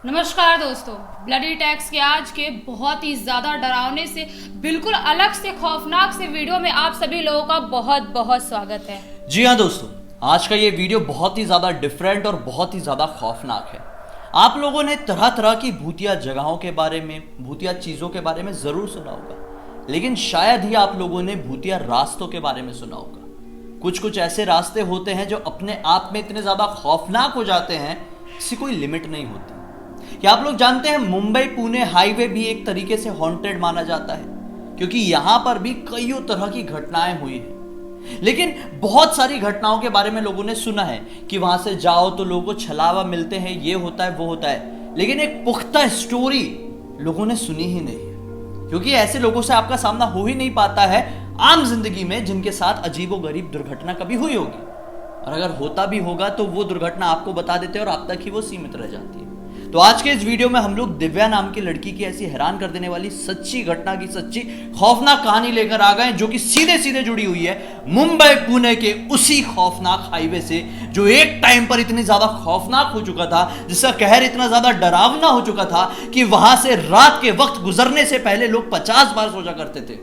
नमस्कार दोस्तों, bloody tax के आज के बहुत ही ज़्यादा डरावने से बिल्कुल अलग से खौफनाक से वीडियो में आप सभी लोगों का बहुत बहुत स्वागत है। जी हाँ दोस्तों, आज का ये वीडियो बहुत ही ज़्यादा डिफरेंट और बहुत ही ज़्यादा खौफनाक है। आप लोगों ने तरह तरह की भूतिया जगहों के बारे में, भूतिया चीज़ों के बारे में ज़रूर सुना होगा, लेकिन शायद ही आप लोगों ने भूतिया रास्तों के बारे में सुना होगा। कुछ कुछ ऐसे रास्ते होते हैं जो अपने आप में इतने ज़्यादा खौफनाक हो जाते हैं, इसकी कोई लिमिट नहीं होती। क्या आप लोग जानते हैं मुंबई पुणे हाईवे भी एक तरीके से हॉन्टेड माना जाता है, क्योंकि यहां पर भी कईयों तरह की घटनाएं हुई हैं। लेकिन बहुत सारी घटनाओं के बारे में लोगों ने सुना है कि वहां से जाओ तो लोगों को छलावा मिलते हैं, ये होता है वो होता है, लेकिन एक पुख्ता स्टोरी लोगों ने सुनी ही नहीं है, क्योंकि ऐसे लोगों से आपका सामना हो ही नहीं पाता है आम जिंदगी में जिनके साथ अजीबोगरीब दुर्घटना कभी हुई होगी, और अगर होता भी होगा तो वो दुर्घटना आपको बता देते हैं और आप तक ही वो सीमित रह जाती है। तो आज के इस वीडियो में हम लोग दिव्या नाम की लड़की की ऐसी हैरान कर देने वाली सच्ची घटना की सच्ची खौफनाक कहानी लेकर आ गए, जो कि सीधे सीधे जुड़ी हुई है मुंबई पुणे के उसी खौफनाक हाईवे से, जो एक टाइम पर इतनी ज्यादा खौफनाक हो चुका था, जिसका कहर इतना ज्यादा डरावना हो चुका था कि वहां से रात के वक्त गुजरने से पहले लोग 50 बार सोचा करते थे।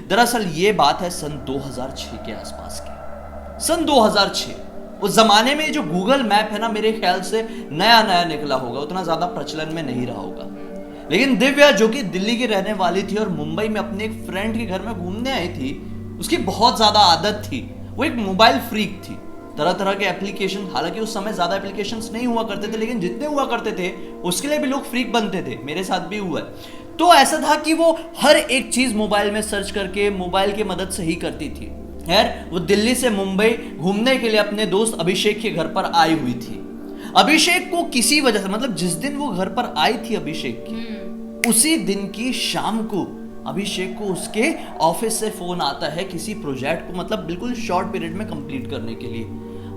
दरअसल ये बात है सन 2006 के आसपास की। सन 2006 उस जमाने में जो गूगल मैप है ना, मेरे ख्याल से नया नया निकला होगा, उतना ज्यादा प्रचलन में नहीं रहा होगा। लेकिन दिव्या, जो कि दिल्ली की रहने वाली थी और मुंबई में अपने एक फ्रेंड के घर में घूमने आई थी, उसकी बहुत ज्यादा आदत थी, वो एक मोबाइल फ्रीक थी। तरह तरह के एप्लीकेशन, हालांकि उस समय ज्यादा एप्लीकेशंस नहीं हुआ करते थे, लेकिन जितने हुआ करते थे उसके लिए भी लोग फ्रीक बनते थे। मेरे साथ भी हुआ है। तो ऐसा था कि वो हर एक चीज मोबाइल में सर्च करके मोबाइल की मदद से ही करती थी। खैर, वो दिल्ली से मुंबई घूमने के लिए अपने दोस्त अभिषेक के घर पर आई हुई थी। अभिषेक को किसी वजह से, मतलब जिस दिन वो घर पर आई थी अभिषेक की, उसी दिन की शाम को अभिषेक को उसके ऑफिस से फोन आता है किसी प्रोजेक्ट को, मतलब बिल्कुल शॉर्ट पीरियड में कंप्लीट करने के लिए।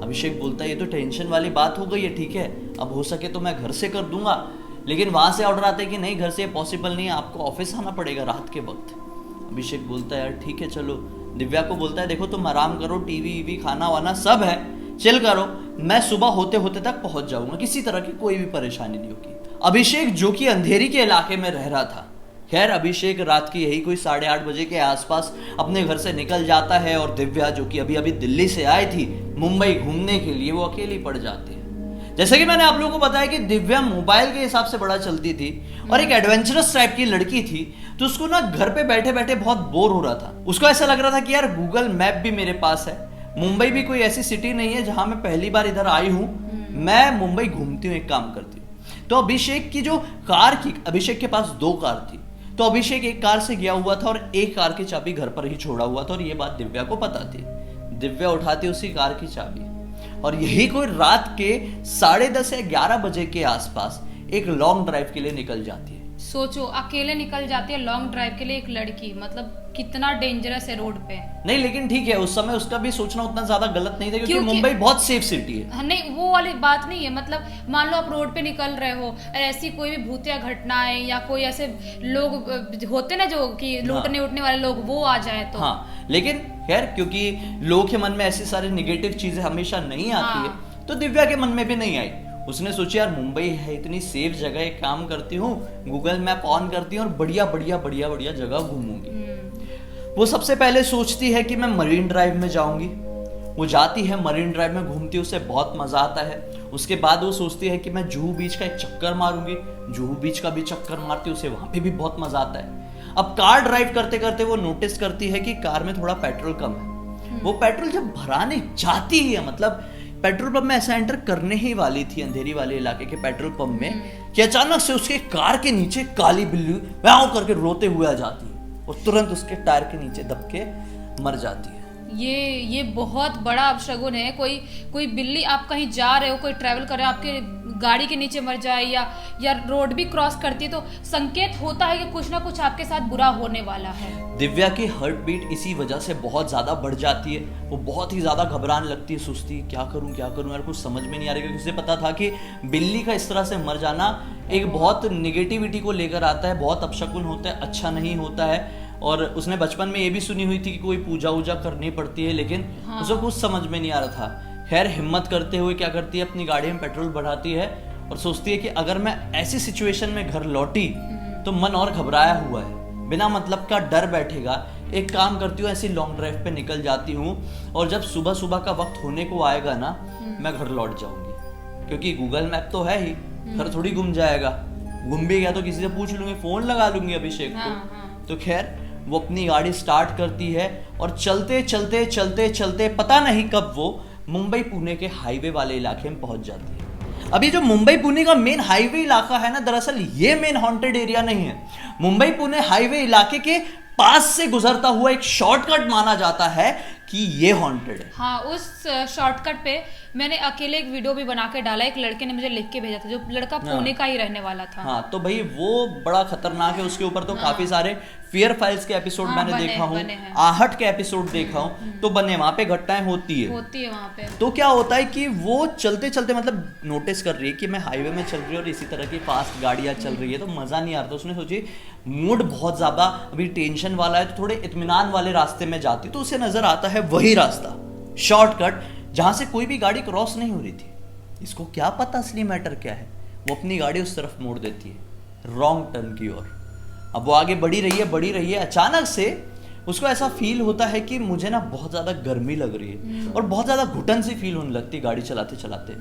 अभिषेक बोलता है ये तो टेंशन वाली बात हो गई है, ठीक है अब हो सके तो मैं घर से कर दूंगा, लेकिन वहां से ऑर्डर आता है कि नहीं, घर से पॉसिबल नहीं है, आपको ऑफिस आना पड़ेगा रात के वक्त। अभिषेक बोलता है यार ठीक है चलो। दिव्या को बोलता है देखो तुम आराम करो, टीवी वीवी खाना वाना सब है, चिल करो, मैं सुबह होते होते तक पहुंच जाऊंगा, किसी तरह की कोई भी परेशानी नहीं होगी। अभिषेक, जो कि अंधेरी के इलाके में रह रहा था, खैर अभिषेक रात की यही कोई 8:30 बजे के आसपास अपने घर से निकल जाता है, और दिव्या, जो कि अभी अभी दिल्ली से आई थी मुंबई घूमने के लिए, वो अकेली पड़ जाती है। जैसे कि मैंने आप लोगों को बताया कि दिव्या मोबाइल के हिसाब से बड़ा चलती थी और एक एडवेंचरस टाइप की लड़की थी, तो उसको ना घर पे बैठे बैठे बहुत बोर हो रहा था। उसको ऐसा लग रहा था कि यार गूगल मैप भी मेरे पास है, मुंबई भी कोई ऐसी सिटी नहीं है जहां मैं पहली बार इधर आई हूं, मैं मुंबई घूमती हूँ, एक काम करती हूँ। तो अभिषेक की जो कार की, अभिषेक के पास 2 कार थी, तो अभिषेक एक कार से गया हुआ था और एक कार की चाबी घर पर ही छोड़ा हुआ था, और ये बात दिव्या को पता थी। दिव्या उठाती उसी कार की चाबी और यही कोई रात के 10:30 या 11 बजे के आसपास एक लॉन्ग ड्राइव के लिए निकल जाती है। सोचो, अकेले निकल जाती है लॉन्ग ड्राइव के लिए एक लड़की, मतलब कितना डेंजरस है रोड पे। नहीं लेकिन ठीक है, उस समय उसका भी सोचना उतना ज्यादा गलत नहीं था, क्योंकि मुंबई बहुत सेफ सिटी है। नहीं, वो वाली बात नहीं है, मतलब मान लो आप रोड पे निकल रहे हो, ऐसी कोई भी भूतिया घटनाएं या कोई ऐसे लोग होते ना जो कि लूटने उठने वाले लोग, वो आ जाए तो। हाँ, लेकिन खैर क्योंकि लोगों के मन में ऐसी सारी निगेटिव चीजें हमेशा नहीं आती है, तो दिव्या के मन में भी नहीं आई। उसने सोची यार मुंबई है इतनी सेफ जगह, एक काम करती हूँ गूगल मैप ऑन करती हूँ और बढ़िया बढ़िया बढ़िया बढ़िया जगह घूमूंगी। वो सबसे पहले सोचती है कि मैं मरीन ड्राइव में जाऊंगी। वो जाती है मरीन ड्राइव में, घूमती है, उसे बहुत मजा आता है। उसके बाद वो सोचती है कि मैं जुहू बीच का एक चक्कर मारूंगी। जुहू बीच का भी चक्कर मारती है, उसे वहां पे भी बहुत मजा आता है। अब कार ड्राइव करते करते वो नोटिस करती है कि कार में थोड़ा पेट्रोल कम है। वो पेट्रोल जब भराने जाती है, मतलब पेट्रोल पंप में ऐसा एंटर करने ही वाली थी अंधेरी वाले इलाके के पेट्रोल पंप में, कि अचानक से उसके कार के नीचे काली बिल्ली व्याव करके रोते हुए आ जाती है और तुरंत उसके टायर के नीचे दब के मर जाती है। ये बहुत बड़ा अपशगुन है। कोई बिल्ली, आप कहीं जा रहे हो, कोई ट्रैवल कर रहे हो, आपके गाड़ी के नीचे मर जाए या रोड भी क्रॉस करती है, तो संकेत होता है कि कुछ ना कुछ आपके साथ बुरा होने वाला है। दिव्या की हार्ट बीट इसी वजह से बहुत ज्यादा बढ़ जाती है। वो बहुत ही ज्यादा घबराने लगती है, सोचती है क्या करूं यार, कुछ समझ में नहीं आ रही, क्योंकि उसे पता था कि बिल्ली का इस तरह से मर जाना एक बहुत निगेटिविटी को लेकर आता है, बहुत अपशकुन होता है, अच्छा नहीं होता है। और उसने बचपन में ये भी सुनी हुई थी कि कोई पूजा वूजा करनी पड़ती है, लेकिन उसे कुछ समझ में नहीं आ रहा था। खैर हिम्मत करते हुए क्या करती है, अपनी गाड़ी में पेट्रोल बढ़ाती है और सोचती है कि अगर मैं ऐसी सिचुएशन में घर लौटी तो मन और घबराया हुआ है, बिना मतलब का डर बैठेगा। एक काम करती हूँ, ऐसी लॉन्ग ड्राइव पे निकल जाती हूँ और जब सुबह सुबह का वक्त होने को आएगा ना, मैं घर लौट जाऊंगी, क्योंकि गूगल मैप तो है ही, घर थोड़ी गुम जाएगा। गुम भी गया तो किसी से पूछ लूंगी, फोन लगा लूंगी अभिषेक को। तो खैर वो अपनी गाड़ी स्टार्ट करती है और चलते चलते चलते चलते पता नहीं कब वो मुंबई पुणे के हाईवे वाले इलाके में पहुंच जाती है। अभी जो मुंबई पुणे का मेन हाईवे इलाका है ना, दरअसल ये मेन हॉन्टेड एरिया नहीं है। मुंबई पुणे हाईवे इलाके के पास से गुजरता हुआ एक शॉर्टकट माना जाता है कि ये हॉन्टेड है। हाँ, उस शॉर्टकट पे मैंने अकेले एक वीडियो भी बना के डाला, एक लड़के ने मुझे लिख के भेजा था, जो लड़का पुणे का ही रहने वाला था। हाँ, तो भाई वो बड़ा खतरनाक है। उसके ऊपर तो काफी सारे फियर फाइल्स के एपिसोड मैंने देखा हूँ, आहट के एपिसोड देखा हूँ, तो बने वहां पे घटनाएं होती है वहां पे। तो क्या होता है कि वो चलते चलते मतलब नोटिस कर रही है कि मैं हाईवे में चल रही हूँ और इसी तरह की फास्ट गाड़ियां चल रही है, तो मजा नहीं आ रहा। तो उसने सोची मूड बहुत ज्यादा अभी टेंशन वाला है, तो थोड़े इत्मीनान वाले रास्ते में जाती, तो उसे नजर आता है वही रास्ता, शॉर्टकट, जहां से कोई भी गाड़ी क्रॉस नहीं हो रही थी। इसको क्या पता असली मैटर क्या है, वो अपनी गाड़ी उस तरफ मोड़ देती है, रॉन्ग टर्न की ओर। अब वो आगे बढ़ी रही है, अचानक से उसको ऐसा फील होता है कि मुझे ना बहुत ज्यादा गर्मी लग रही है और बहुत ज्यादा घुटन सी फील होने लगती है गाड़ी चलाते चलाते।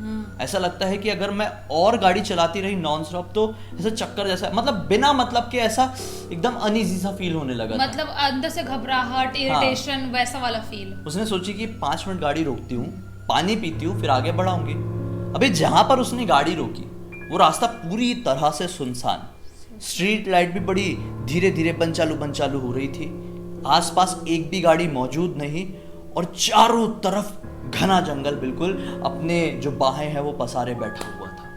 ऐसा लगता है कि अगर मैं और गाड़ी चलाती रही नॉन स्टॉप तो ऐसा चक्कर जैसा, मतलब बिना मतलब के ऐसा एकदम अनईजी सा फील होने लगा, मतलब अंदर से घबराहट, इरिटेशन, हाँ। वैसा वाला फील। उसने सोची कि 5 मिनट गाड़ी रोकती हूँ, पानी पीती हूँ, फिर आगे बढ़ाऊंगी। अभी जहां पर उसने गाड़ी रोकी वो रास्ता पूरी तरह से सुनसान, स्ट्रीट लाइट भी बड़ी धीरे धीरे बंद चालू हो रही थी, आसपास एक भी गाड़ी मौजूद नहीं और चारों तरफ घना जंगल बिल्कुल अपने जो बाहें हैं वो पसारे बैठा हुआ था।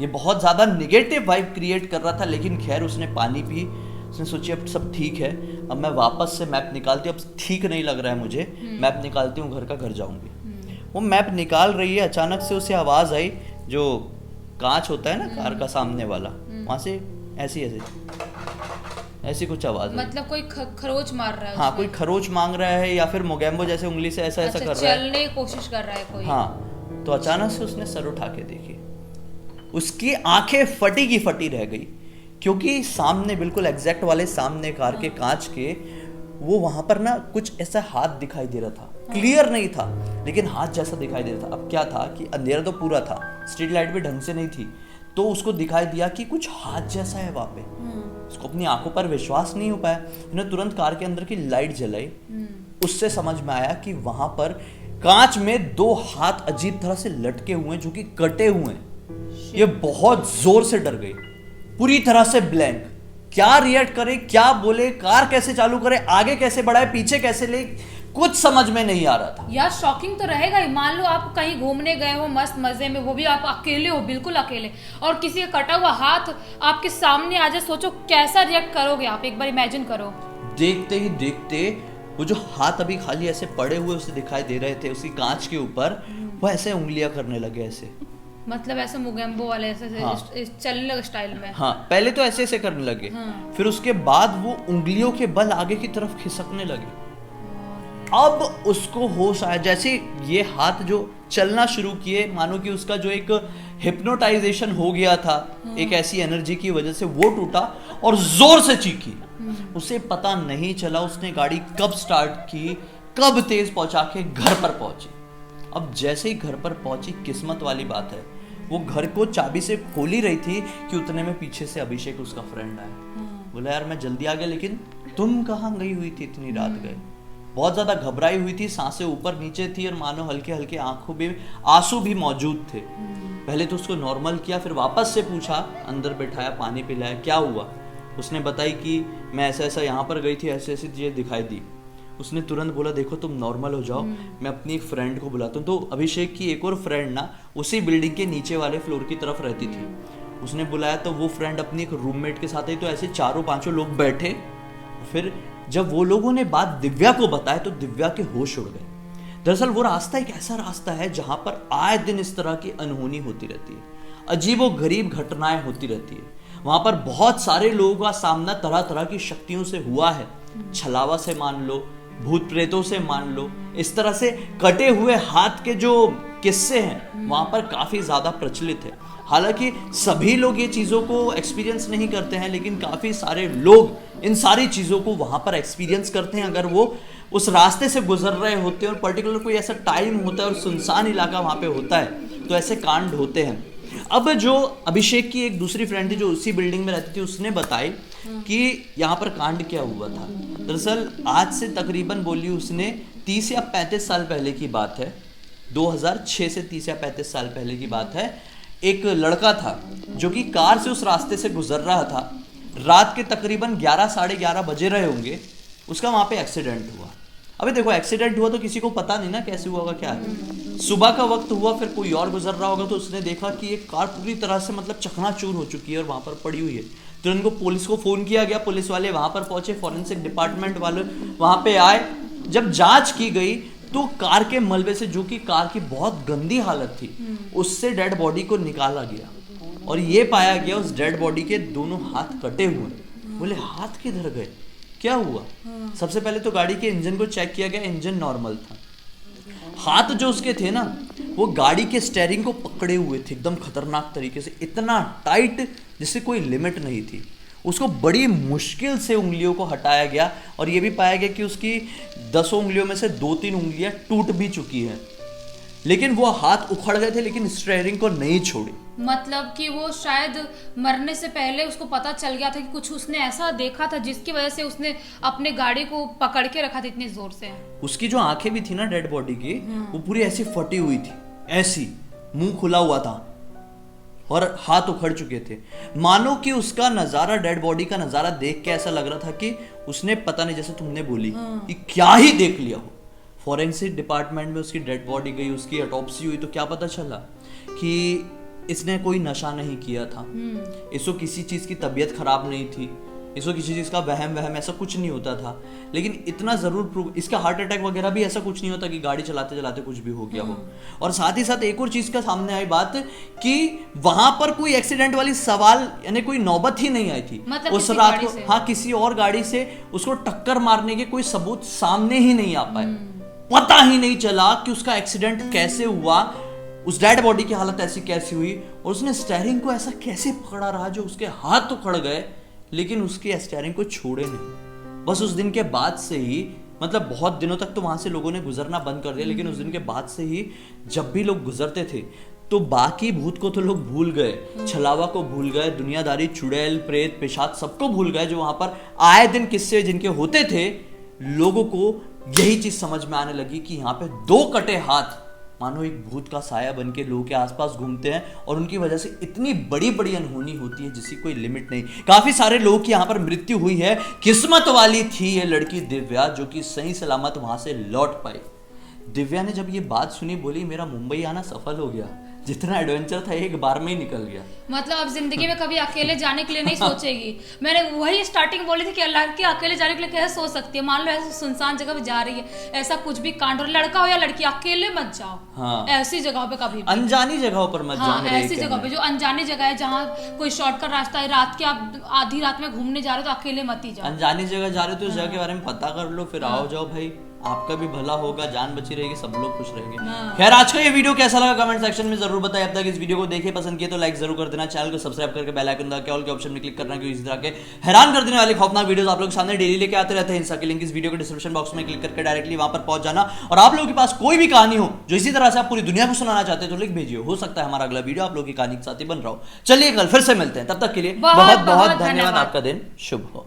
ये बहुत ज्यादा निगेटिव वाइब क्रिएट कर रहा था, लेकिन खैर उसने पानी पी, उसने सोची अब सब ठीक है, अब मैं वापस से मैप निकालती हूँ, अब ठीक नहीं लग रहा है मुझे, मैप निकालती हूँ, घर जाऊंगी। वो मैप निकाल रही है, अचानक से उसे आवाज आई, जो कांच होता है ना कार का सामने वाला, वहां से ऐसी कुछ आवाज, मतलब कोई खरोच मार रहा है। हाँ, कोई खरोच मांग रहा है या फिर मोगेम्बो जैसे उंगली से ऐसा कर रहा है, चलने की कोशिश कर रहा है कोई। हाँ, तो अचानक से उसने सर उठा के देखी, उसकी आंखें फटी की फटी रह गई, क्योंकि सामने बिल्कुल एग्जैक्ट वाले सामने कार के कांच के वो वहां पर ना कुछ ऐसा हाथ दिखाई दे रहा था, क्लियर नहीं था लेकिन हाथ जैसा दिखाई दे रहा था। अब क्या था कि अंधेरा तो पूरा था, स्ट्रीट लाइट भी ढंग से नहीं थी, तो उसको दिखाई दिया कि कुछ हाथ जैसा है वहां पे। उसको अपनी आंखों पर विश्वास नहीं हो पाया, उन्हें तुरंत कार के अंदर की लाइट जलाई, उससे समझ में आया कि वहां पर कांच में 2 हाथ अजीब तरह से लटके हुए हैं, जो कि कटे हुए हैं। ये बहुत जोर से डर गई, पूरी तरह से ब्लैंक, क्या रिएक्ट करे, क्या बोले, कार कैसे चालू करे, आगे कैसे बढ़ाए, पीछे कैसे ले, कुछ समझ में नहीं आ रहा था। यार शॉकिंग तो रहेगा ही। मान लो आप कहीं घूमने गए हो मस्त मजे में, वो भी आप अकेले हो, बिल्कुल अकेले, और किसी का कटा हुआ हाथ आपके सामने आ जाए, सोचो कैसा रिएक्ट करोगे आप, एक बार इमेजिन करो। देखते ही देखते वो जो हाथ अभी खाली ऐसे पड़े हुए उसे दिखाई दे रहे थे उसी कांच के ऊपर, वो ऐसे उंगलियां करने लगे, ऐसे मतलब ऐसे मोगेम्बो वाले ऐसे हाँ। चलने लगे स्टाइल में। हाँ, पहले तो ऐसे ऐसे करने लगे, हाँ। फिर उसके बाद वो उंगलियों के बल आगे की तरफ खिसकने लगे। अब उसको होश आया, जैसे ये हाथ जो चलना शुरू किए, मानो कि उसका जो एक हिप्नोटाइजेशन हो गया था, एक ऐसी एनर्जी की वजह से वो टूटा और जोर से चीखी। उसे पता नहीं चला उसने गाड़ी कब स्टार्ट की, कब तेज पहुंचा के घर पर पहुंची। अब जैसे ही घर पर पहुंची, किस्मत वाली बात है, वो घर को चाबी से खोल ही रही थी कि उतने में पीछे से अभिषेक उसका फ्रेंड आया। बोला यार मैं जल्दी आ गया, लेकिन तुम कहाँ गई हुई थी इतनी रात गए? बहुत ज्यादा घबराई हुई थी, सांसें ऊपर नीचे थी और मानो हल्के हल्के आंखों में आंसू भी मौजूद थे। पहले तो उसको नॉर्मल किया, फिर वापस से पूछा, अंदर बैठाया, पानी पिलाया, क्या हुआ? उसने बताई कि मैं ऐसा ऐसा यहाँ पर गई थी, ऐसे ऐसी चीजें दिखाई दी। उसने तुरंत बोला देखो तुम नॉर्मल हो जाओ, मैं अपनी एक फ्रेंड को बुलाता हूँ। तो अभिषेक की एक और फ्रेंड ना उसी बिल्डिंग के नीचे वाले फ्लोर की तरफ रहती थी, उसने बुलाया। तो वो फ्रेंड अपनी एक रूममेट के साथ आई, तो ऐसे 4-5 लोग बैठे। फिर जब वो लोगों ने बात दिव्या को बताया तो दिव्या के होश उड़ गए। दरअसल वो रास्ता एक ऐसा रास्ता है जहां पर आए दिन इस तरह की अनहोनी होती रहती है, अजीबोगरीब घटनाएं होती रहती है। वहां पर बहुत सारे लोगों का सामना तरह तरह की शक्तियों से हुआ है, छलावा से मान लो, भूत प्रेतों से मान लो, इस तरह से कटे हुए हाथ के जो किस्से हैं वहां पर काफी ज्यादा प्रचलित है। हालांकि सभी लोग ये चीजों को एक्सपीरियंस नहीं करते हैं, लेकिन काफी सारे लोग इन सारी चीजों को वहां पर एक्सपीरियंस करते हैं अगर वो उस रास्ते से गुजर रहे होते हैं और पर्टिकुलर कोई ऐसा टाइम होता है और सुनसान इलाका वहां पे होता है तो ऐसे कांड होते हैं। अब जो अभिषेक की एक दूसरी फ्रेंड थी जो उसी बिल्डिंग में रहती थी, उसने बताई कि यहाँ पर कांड क्या हुआ था। दरअसल आज से तकरीबन बोली उसने 30 या 35 साल पहले की बात है, 2006 से 30 या 35 साल पहले की बात है। एक लड़का था जो कि कार से उस रास्ते से गुजर रहा था, रात के तकरीबन 11 साढ़े 11 बजे रहे होंगे, उसका वहां पे एक्सीडेंट हुआ। अबे देखो एक्सीडेंट हुआ तो किसी को पता नहीं ना कैसे हुआ होगा क्या है। सुबह का वक्त हुआ, फिर कोई और गुजर रहा होगा तो उसने देखा कि एक कार पूरी तरह से मतलब चकनाचूर हो चुकी है और वहां पर पड़ी हुई है। तो उनको पुलिस को फोन किया गया, पुलिस वाले वहां पर पहुंचे, फॉरेंसिक डिपार्टमेंट वाले वहां पे आए। जब जांच की गई तो कार के मलबे से, जो कि कार की बहुत गंदी हालत थी, उससे डेड बॉडी को निकाला गया और ये पाया गया उस डेड बॉडी के दोनों हाथ कटे हुए। बोले हाथ किधर गए, क्या हुआ? सबसे पहले तो गाड़ी के इंजन को चेक किया गया, इंजन नॉर्मल था। हाथ जो उसके थे ना वो गाड़ी के स्टेयरिंग को पकड़े हुए थे एकदम खतरनाक तरीके से, इतना टाइट जिससे कोई लिमिट नहीं थी। उसको बड़ी मुश्किल से उंगलियों को हटाया गया और ये भी पाया गया कि उसकी 10 उंगलियों में से 2-3 उंगलियां टूट भी चुकी हैं, लेकिन वो हाथ उखड़ गए थे लेकिन स्टीयरिंग को नहीं छोड़ी। मतलब कि वो शायद मरने से पहले उसको पता चल गया था कि कुछ उसने ऐसा देखा था जिसकी वजह से उसने अपने गाड़ी को पकड़ के रखा था इतने जोर से। उसकी जो आंखें भी थी ना डेड बॉडी की, वो पूरी ऐसी फटी हुई थी, ऐसी मुंह खुला हुआ था और हाथ उखड़ चुके थे। मानो कि उसका नजारा, डेड बॉडी का नजारा देख के ऐसा लग रहा था कि उसने पता नहीं, जैसे तुमने बोली कि क्या ही देख लिया हो। फॉरेंसिक डिपार्टमेंट में उसकी डेड बॉडी गई, उसकी ऑटोप्सी हुई तो क्या पता चला कि इसने कोई नशा नहीं किया था, इसको किसी चीज की तबीयत खराब नहीं थी, इसको किसी चीज का वहम ऐसा कुछ नहीं होता था। लेकिन इतना जरूर प्रूव, इसका हार्ट अटैक वगैरह भी ऐसा कुछ नहीं होता कि गाड़ी चलाते चलाते कुछ भी हो गया हो। और साथ ही साथ एक और चीज का सामने आई बात कि वहां पर कोई एक्सीडेंट वाली सवाल यानी कोई नौबत ही नहीं आई थी। मतलब उस रात को हाँ किसी और गाड़ी से उसको टक्कर मारने के कोई सबूत सामने ही नहीं आ पाए। पता ही नहीं चला कि उसका एक्सीडेंट कैसे हुआ, उस डेड बॉडी की हालत ऐसी कैसी हुई और उसने स्टीयरिंग को ऐसा कैसे पकड़ा रहा जो उसके हाथ तो खड़ गए लेकिन उसके स्टीयरिंग को छोड़े नहीं। बस उस दिन के बाद से ही, मतलब बहुत दिनों तक तो वहां से लोगों ने गुजरना बंद कर दिया, लेकिन उस दिन के बाद से ही जब भी लोग गुजरते थे तो बाकी भूत को तो लोग भूल गए, छलावा को भूल गए, दुनियादारी, चुड़ैल, प्रेत, पिशाच सबको भूल गए। जो वहां पर आए दिन किस्से जिनके होते थे, लोगों को यही चीज समझ में आने लगी कि यहाँ पे 2 कटे हाथ मानो एक भूत का साया बन के लोगों के आसपास घूमते हैं और उनकी वजह से इतनी बड़ी बड़ी अनहोनी होती है जिसकी कोई लिमिट नहीं। काफी सारे लोगों की यहाँ पर मृत्यु हुई है। किस्मत वाली थी ये लड़की दिव्या जो कि सही सलामत वहां से लौट पाई। दिव्या ने जब ये बात सुनी बोली मेरा मुंबई आना सफल हो गया, जितना एडवेंचर था एक बार में ही निकल गया। मतलब अब जिंदगी में कभी अकेले जाने के लिए नहीं सोचेगी। मैंने वही स्टार्टिंग बोली थी कि लड़की अकेले जाने के लिए कैसे सोच सकती है। मान लो ऐसे सुनसान जगह पे जा रही है, ऐसा कुछ भी कांड हो, लड़का हो या लड़की, अकेले मत जाओ। हाँ। ऐसी जगह पे कभी भी। अनजानी जगहों पर मत जाओ। ऐसी जगह पे जो अनजानी जगह है, जहाँ कोई शॉर्टकट रास्ता है, रात के आप आधी रात में घूमने जा रहे हो तो अकेले मत ही जाओ। अनजानी जगह जा रहे हो तो उस जगह के बारे में पता कर लो, फिर आओ जाओ भाई, आपका भी भला होगा, जान बची रहेगी, सब लोग खुश रहेंगे। खैर आज का ये वीडियो कैसा लगा कमेंट सेक्शन में जरूर बताइए। अब तक इस वीडियो को देखे पसंद किए तो लाइक जरूर कर देना, चैनल को सब्सक्राइब करके बेल आइकन दबा के ऑल के ऑप्शन में क्लिक करना, क्योंकि इस तरह के हैरान कर देने वाले खौफनाक वीडियोस आप लोग सामने डेली लेके आते रहते हैं। इनका लिंक इस वीडियो के डिस्क्रिप्शन बॉक्स में क्लिक करके डायरेक्टली वहां पर पहुंच जाना। और आप लोगों के पास कोई भी कहानी हो जो इसी तरह से आप पूरी दुनिया को सुनाना चाहते हैं तो लिख भेजिए, हो सकता है हमारा अगला वीडियो आप लोगों की कहानी के साथ ही बन रहा हो। चलिए कल फिर से मिलते हैं, तब तक के लिए बहुत बहुत धन्यवाद। आपका दिन शुभ हो।